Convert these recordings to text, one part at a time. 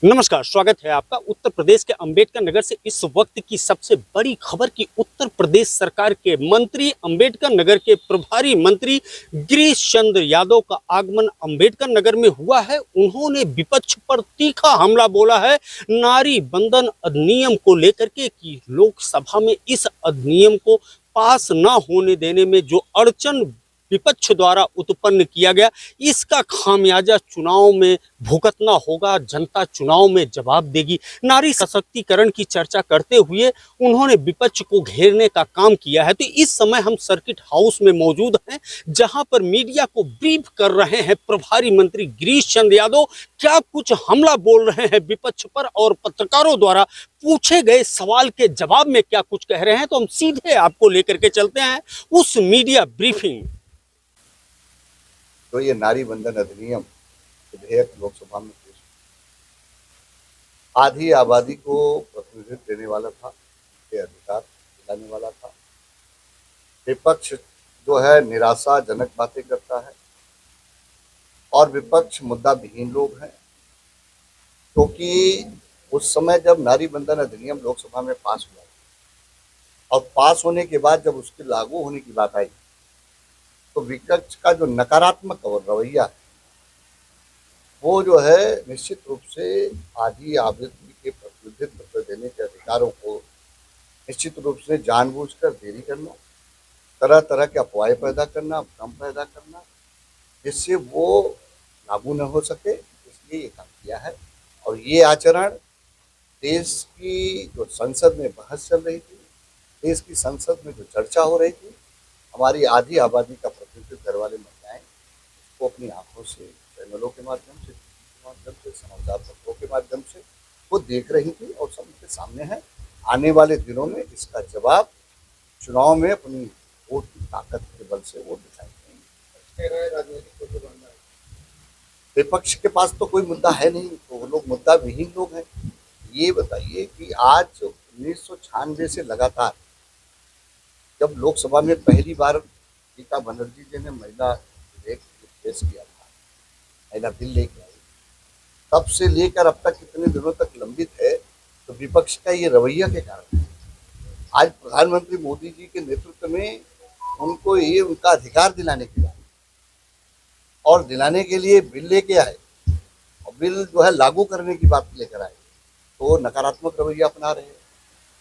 नमस्कार, स्वागत है आपका। उत्तर प्रदेश के अंबेडकर नगर से इस वक्त की सबसे बड़ी खबर की उत्तर प्रदेश सरकार के मंत्री, अंबेडकर नगर के प्रभारी मंत्री गिरीश चंद्र यादव का आगमन अंबेडकर नगर में हुआ है। उन्होंने विपक्ष पर तीखा हमला बोला है नारी बंधन अधिनियम को लेकर के कि लोकसभा में इस अधिनियम को पास न होने देने में जो अड़चन विपक्ष द्वारा उत्पन्न किया गया, इसका खामियाजा चुनाव में भुगतना होगा। जनता चुनाव में जवाब देगी। नारी सशक्तिकरण की चर्चा करते हुए उन्होंने विपक्ष को घेरने का काम किया है। तो इस समय हम सर्किट हाउस में मौजूद हैं, जहां पर मीडिया को ब्रीफ कर रहे हैं प्रभारी मंत्री गिरीश चंद्र यादव। क्या कुछ हमला बोल रहे हैं विपक्ष पर और पत्रकारों द्वारा पूछे गए सवाल के जवाब में क्या कुछ कह रहे हैं, तो हम सीधे आपको लेकर के चलते हैं उस मीडिया ब्रीफिंग। तो ये नारी बंधन अधिनियम विधेयक लोकसभा में पेश आधी आबादी को प्रतिनिधित्व देने वाला था, ये अधिकार दिलाने वाला था। विपक्ष जो है निराशाजनक बातें करता है और विपक्ष मुद्दा विहीन लोग हैं, क्योंकि उस समय जब नारी बंधन अधिनियम लोकसभा में पास हुआ और पास होने के बाद जब उसके लागू होने की बात आई तो विपक्ष का जो नकारात्मक रवैया है वो जो है निश्चित रूप से आधी आबादी के प्रतिनिधित्व देने के अधिकारों को निश्चित रूप से जानबूझकर देरी करना, तरह तरह के अफवाहें पैदा करना, भ्रम पैदा करना, जिससे वो लागू न हो सके, इसलिए ये काम किया है। और ये आचरण देश की जो संसद में बहस चल रही थी, देश की संसद में जो चर्चा हो रही थी, हमारी आधी आबादी का प्रतिनिधित्व करने वाली महिलाएं वो अपनी आंखों से, चैनलों के माध्यम से, समाचार पत्रों के माध्यम से वो देख रही थी और सबके सामने है। आने वाले दिनों में इसका जवाब चुनाव में अपनी वोट की ताकत के बल से वो दिखाएंगे। विपक्ष के पास तो कोई मुद्दा है नहीं, तो वो लोग मुद्दा विहीन लोग हैं। ये बताइए कि आज 1996 से लगातार जब लोकसभा में पहली बार गीता बनर्जी जी ने महिला विधेयक पेश किया था, महिला बिल लेके आई, तब से लेकर अब तक कितने दिनों तक लंबित है, तो विपक्ष का ये रवैया के कारण है। आज प्रधानमंत्री मोदी जी के नेतृत्व में उनको ये उनका अधिकार दिलाने के लिए और दिलाने के लिए बिल लेके आए और बिल जो है लागू करने की बात लेकर आए, तो नकारात्मक रवैया अपना रहे हैं।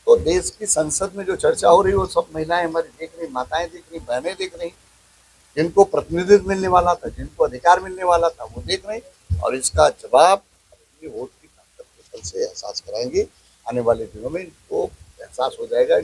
तो देश की संसद में जो चर्चा हो रही है वो सब महिलाएं हमारी देख रही, माताएं देख रही, बहनें देख रही, जिनको प्रतिनिधित्व मिलने वाला था, जिनको अधिकार मिलने वाला था, वो देख रहे और इसका जवाब अपनी वोट की ताकत के बल से एहसास कराएंगे। आने वाले दिनों में इनको एहसास हो जाएगा।